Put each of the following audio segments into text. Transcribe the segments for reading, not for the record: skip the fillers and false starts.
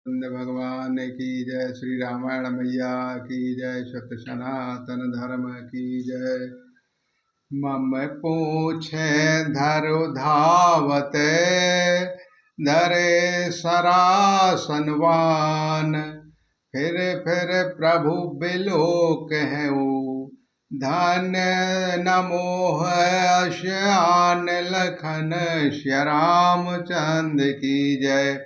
नंद भगवान की जय। श्री रामायण मैया की जय। सत्य सनातन धर्म की जय। मम पूछे धरु धावत धरे सरासनवान। फिर प्रभु बिलोक है धन्य नमोह श्यान लखन श्री रामचंद्र की जय।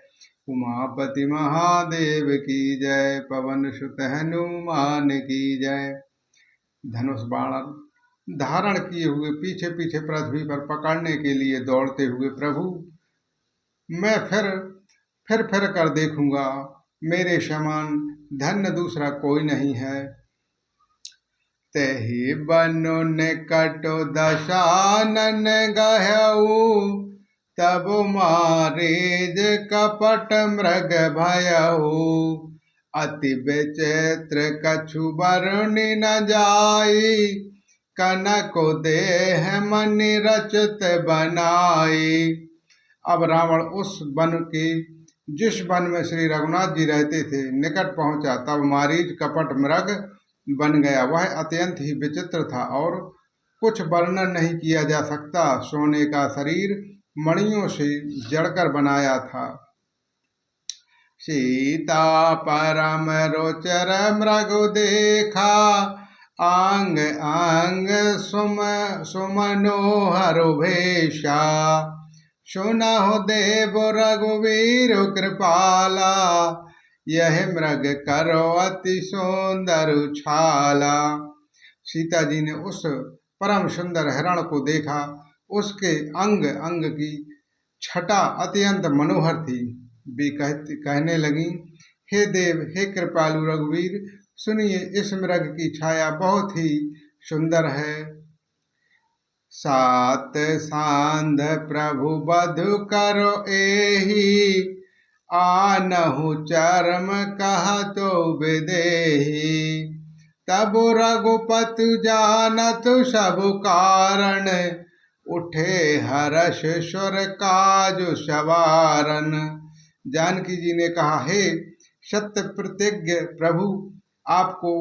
उमापति महादेव की जय। पवन सुत हनुमान की जय। धनुष बाण धारण किए हुए पीछे पीछे पृथ्वी पर पकड़ने के लिए दौड़ते हुए प्रभु, मैं फिर कर देखूंगा, मेरे समान धन्य दूसरा कोई नहीं है। तेहि बनु निकटो दशानन गहऊ तब मारीज कपट मृग भयऊ। अति विचित्र कछु बरनि न जाई कनको देह मनि रचित बनाई। अब रावण उस वन के जिस वन में श्री रघुनाथ जी रहते थे निकट पहुंचा, तब मारीच कपट मृग बन गया। वह अत्यंत ही विचित्र था और कुछ वर्णन नहीं किया जा सकता। सोने का शरीर मणियों से जड़कर बनाया था। सीता परम रोचर मृगु देखा आंग आंग सुमनोहर भेषा। सुनहु देव रघुवीर कृपाला यह मृग करो अति सुंदर छाला। सीता जी ने उस परम सुंदर हिरण को देखा। उसके अंग अंग की छटा अत्यंत मनोहर थी। वे कहने लगी, हे देव, हे कृपालु रघुवीर, सुनिए, इस मृग की छाया बहुत ही सुंदर है। सात सांध प्रभु बधु करो एही आनहु चरम कहतो विदेही। तब रघुपति जानत सब कारण उठे हर्ष सुर काजु सवारन। जानकी जी ने कहा, हे सत्य प्रतिज्ञ प्रभु, आपको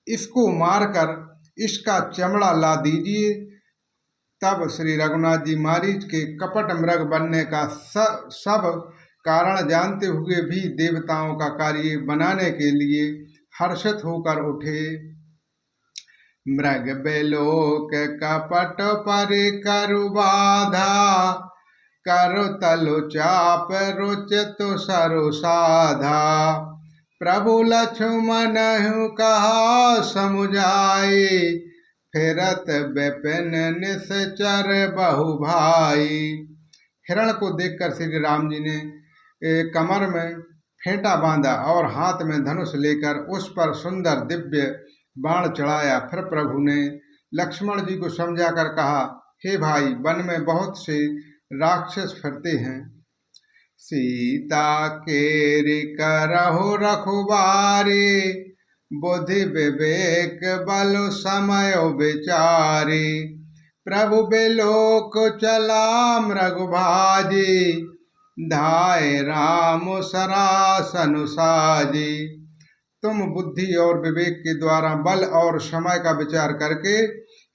इसको मारकर इसका चमड़ा ला दीजिए। तब श्री रघुनाथ जी मारीच के कपट मृग बनने का सब कारण जानते हुए भी देवताओं का कार्य बनाने के लिए हर्षित होकर उठे। मृग बेलोक कपट पर करु बाधा करु तलु चाप रुचित सरु साधा। प्रभु लक्ष्मण कहा समुझाई फिरत विपिन निश्चर बहु भाई। हिरण को देखकर श्री राम जी ने कमर में फेंटा बांधा और हाथ में धनुष लेकर उस पर सुंदर दिव्य बाण चढ़ाया। फिर प्रभु ने लक्ष्मण जी को समझाकर कहा, हे भाई, वन में बहुत से राक्षस फिरते हैं। सीता केरि करहु रखुबारी बुद्धि विवेक बल समय विचारी। प्रभु बिलोक चला मृगभाजी धाय राम सरासन साजी। तुम बुद्धि और विवेक के द्वारा बल और समय का विचार करके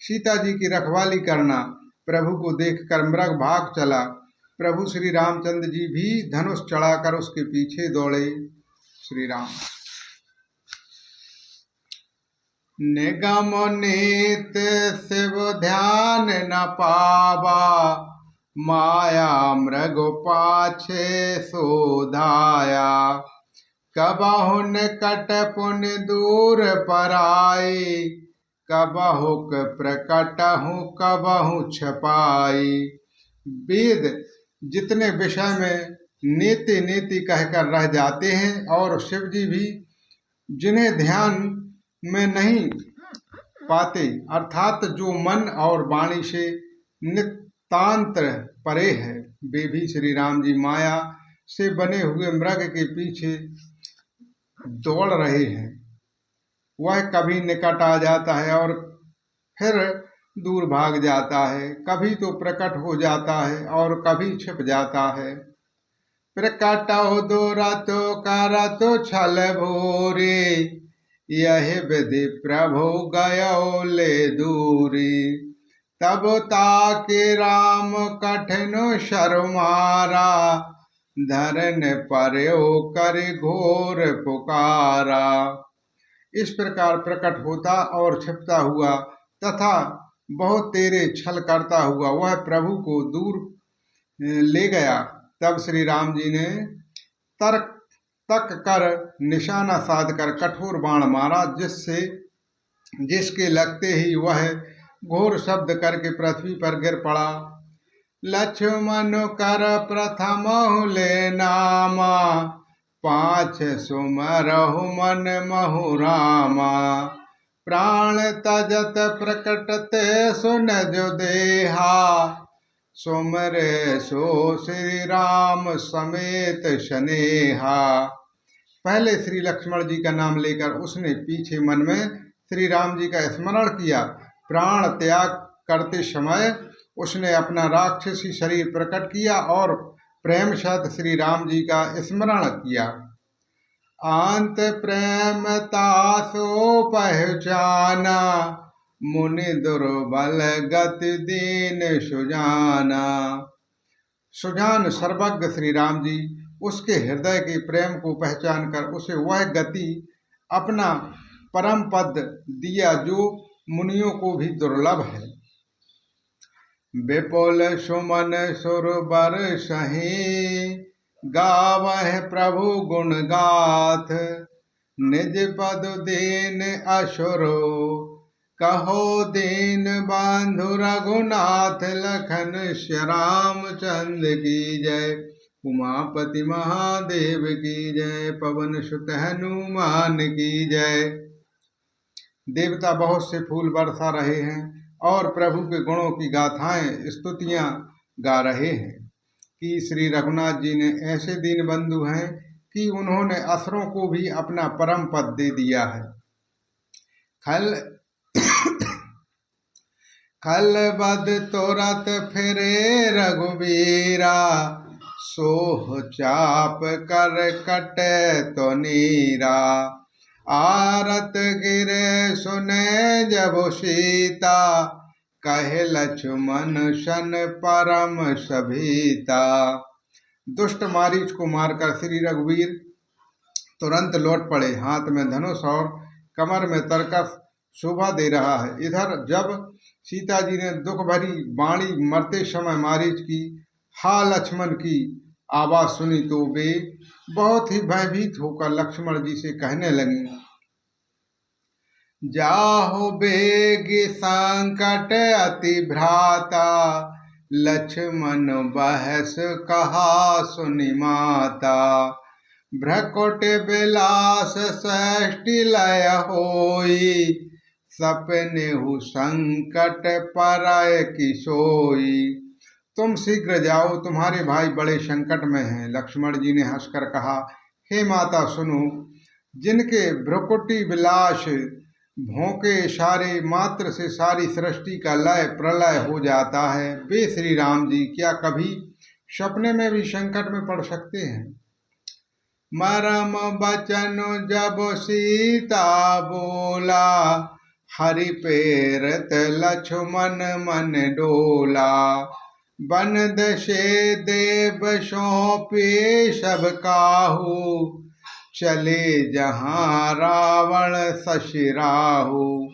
सीता जी की रखवाली करना। प्रभु को देखकर मृग भाग चला। प्रभु श्री रामचंद्र जी भी धनुष चढ़ाकर उसके पीछे दौड़े। श्री राम। निगम नीत शिव ध्यान न पावा माया मृग पाछे सोधाया। कबहु निकट पुनि दूर पराई कबहुक प्रकट हूँ कबहु छपाई। वेद जितने विषय में नीति नीति कहकर रह जाते हैं और शिव जी भी जिन्हें ध्यान में नहीं पाते, अर्थात जो मन और वाणी से नितांत परे है, वे भी श्री राम जी माया से बने हुए मृग के पीछे दौड़ रहे हैं। वह कभी निकट आ जाता है और फिर दूर भाग जाता है, कभी तो प्रकट हो जाता है और कभी छिप जाता है। प्रकटौ दुरतो करतो छल भूरी, यही विधि प्रभु गयो ले दूरी। तब ताके राम कठिन शर मारा, धरन पर्यो कर घोर पुकारा। इस प्रकार प्रकट होता और छिपता हुआ तथा बहुत तेरे छल करता हुआ वह प्रभु को दूर ले गया। तब श्री राम जी ने तर्क तक कर निशाना साध कर कठोर बाण मारा, जिसके लगते ही वह घोर शब्द करके पृथ्वी पर गिर पड़ा। लक्ष्मण कर प्रथम ले नामा, पाँच सुमरहु मन महु रामा। प्राण तजत प्रकटते सुन जो देहा, सुमरे सो श्री राम समेत शनेहा। पहले श्री लक्ष्मण जी का नाम लेकर उसने पीछे मन में श्री राम जी का स्मरण किया। प्राण त्याग करते समय उसने अपना राक्षसी शरीर प्रकट किया और प्रेम सहित श्री राम जी का स्मरण किया। अंत प्रेम तासो पहचाना, मुनि दुर्बल गति दीन सुजाना। सुजान सर्वज्ञ श्री राम जी उसके हृदय के प्रेम को पहचान कर उसे वह गति अपना परम पद दिया जो मुनियों को भी दुर्लभ है। विपुल सुमन सुर बर सही, गावह प्रभु गुण गाथ। निज पद दीन असुरो, कहो दीन बंधु रघुनाथ। लखन श्याम चंद्र की जय, उमापति महादेव की जय। पवन सुत हनुमान की जय। देवता बहुत से फूल बरसा रहे हैं और प्रभु के गुणों की गाथाएं स्तुतियां गा रहे हैं कि श्री रघुनाथ जी ने ऐसे दीन बंधु हैं कि उन्होंने असुरों को भी अपना परम पद दे दिया है। खल बद तोरत फिरे रघुबीरा, सोह चाप कर कटे तो नीरा। आरत गिरे सुने जब सीता, कहे लक्ष्मण सन परम सभीता। दुष्ट मारीच को मारकर श्री रघुवीर तुरंत लौट पड़े। हाथ में धनुष और कमर में तरकस शोभा दे रहा है। इधर जब सीता जी ने दुख भरी बाणी मरते समय मारीच की हा लक्ष्मण की आवाज सुनी तो वे बहुत ही भयभीत होकर लक्ष्मण जी से कहने लगी, जाहो बेग संकट अति भ्राता। लक्ष्मण बहस कहा सुनि माता, भ्रकुट विलास सृष्टि लय होई। सपने हु संकट परय की सोई। तुम शीघ्र जाओ, तुम्हारे भाई बड़े संकट में हैं। लक्ष्मण जी ने हंसकर कहा, हे माता सुनो, जिनके भ्रकुटी विलास भौंके इशारे मात्र से सारी सृष्टि का लय प्रलय हो जाता है, वे श्री राम जी क्या कभी सपने में भी संकट में पड़ सकते हैं। मरम बचन जब सीता बोला, हरि पेरत लक्ष्मण मन डोला। बन दशे देव सौंपे सब काहू, चले जहाँ रावण सशिराहू।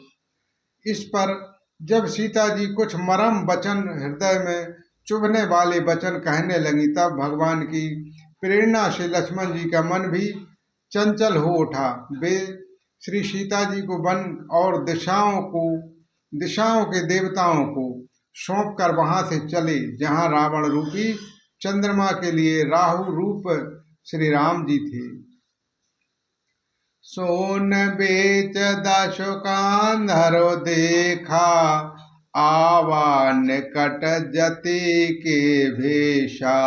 इस पर जब सीता जी कुछ मरम वचन हृदय में चुभने वाले वचन कहने लगी, तब भगवान की प्रेरणा से लक्ष्मण जी का मन भी चंचल हो उठा। वे श्री सीता जी को वन और दिशाओं के देवताओं को सौंप कर वहां से चले जहां रावण रूपी चंद्रमा के लिए राहु रूप श्री राम जी थे। सोन बेच दशकांधरो देखा, आवा निकट जति के भेषा।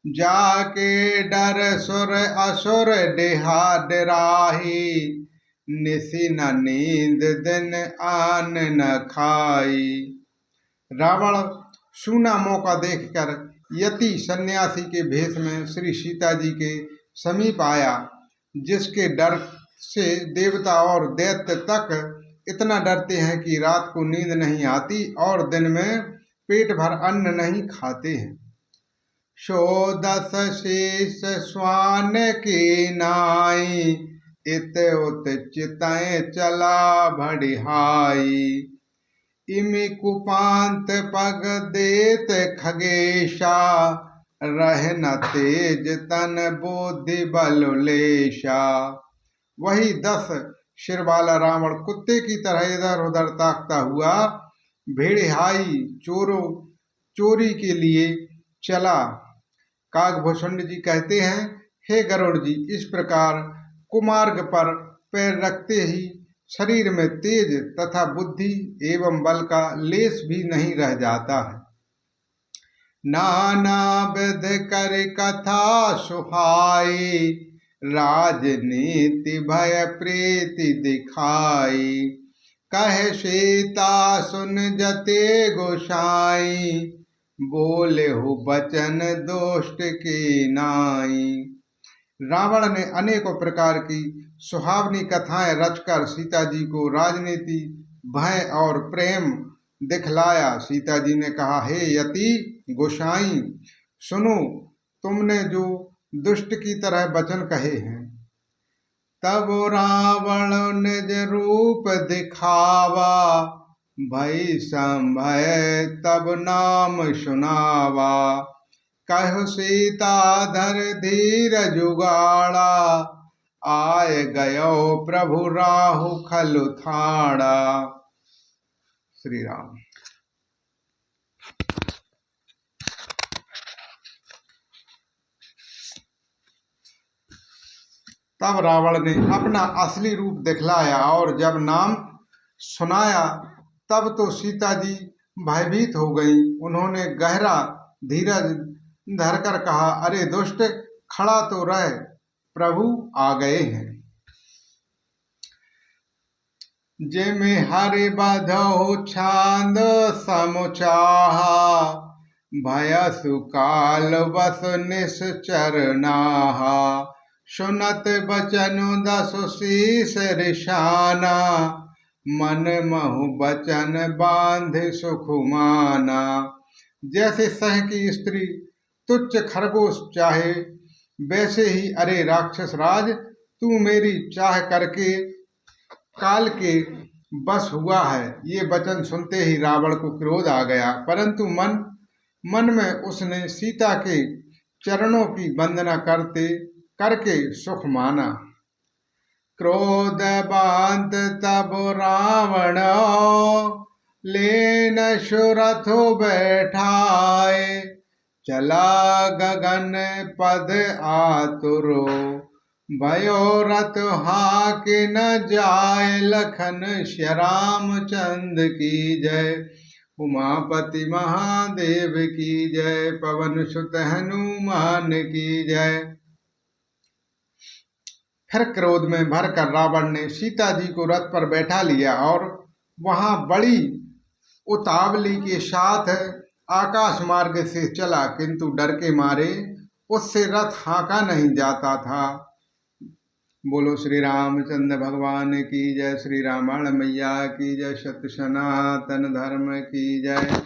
जाके डर सुर असुर डेहा डराही, निसी न नींद दिन आन न खाई। रावण सूना मौका देखकर यति सन्यासी के भेष में श्री सीता जी के समीप आया, जिसके डर से देवता और दैत्य तक इतना डरते हैं कि रात को नींद नहीं आती और दिन में पेट भर अन्न नहीं खाते हैं। शोदस शेष स्वान की नाई, इत उत चितय चला भड़िहाई। इमि कुपांत पग देत खगेशा, रह न तेज तन बुद्धि बल लेशा। वही 10 सिर वाला रावण कुत्ते की तरह इधर उधर ताकता हुआ भेड़िहाई चोरी के लिए चला। काकभूषुंड जी कहते हैं, हे गरुड़ जी, इस प्रकार कुमार्ग पर पैर रखते ही शरीर में तेज तथा बुद्धि एवं बल का लेश भी नहीं रह जाता है। नाना विध कर कथा सुहाई, राजनीति भय प्रीति दिखाई। कह सीता सुन जते गोसाई, बोले हो बचन दोष्ट की नाई। रावण ने अनेकों प्रकार की सुहावनी कथाएं रचकर सीता जी को राजनीति, भय और प्रेम दिखलाया। सीता जी ने कहा, हे यति गोसाई, सुनो, तुमने जो दुष्ट की तरह वचन कहे हैं। तब रावण निज रूप दिखावा, भय संभय तब नाम सुनावा। कहो सीता धर धीर जुगाड़ा, आय गयो प्रभु राहु खलु थाड़ा। श्री राम। तब रावण ने अपना असली रूप दिखलाया और जब नाम सुनाया तब तो सीता जी भयभीत हो गई। उन्होंने गहरा धीरज धरकर कहा, अरे दुष्ट, खड़ा तो रह, प्रभु आ गए हैं। जिमि हरि बधौ छांद समुचाहा, भयसु काल बस निश्चर नाहा। सुनत बचनु दसु शीस रिशाना, मन महु बचन बांध सुखुमाना। जैसे सह की स्त्री तुच्छ खरगोश चाहे, वैसे ही अरे राक्षस राज, तू मेरी चाह करके काल के बस हुआ है। ये वचन सुनते ही रावण को क्रोध आ गया, परंतु मन में उसने सीता के चरणों की वंदना करके सुख माना। क्रोध बांध तब रावण, लेन सुरथु बैठाए। चला गगन पद आतुरो, भयो रथ हाके न जाए। लखन श्याम चंद की जय, उमापति महादेव की जय। पवन सुत हनुमान की जय। फिर क्रोध में भरकर रावण ने सीता जी को रथ पर बैठा लिया और वहां बड़ी उतावली के साथ आकाश मार्ग से चला, किंतु डर के मारे उससे रथ हाँका नहीं जाता था। बोलो श्री रामचंद्र भगवान की जय। श्री रामायण मैया की जय। सत्य सनातन धर्म की जय।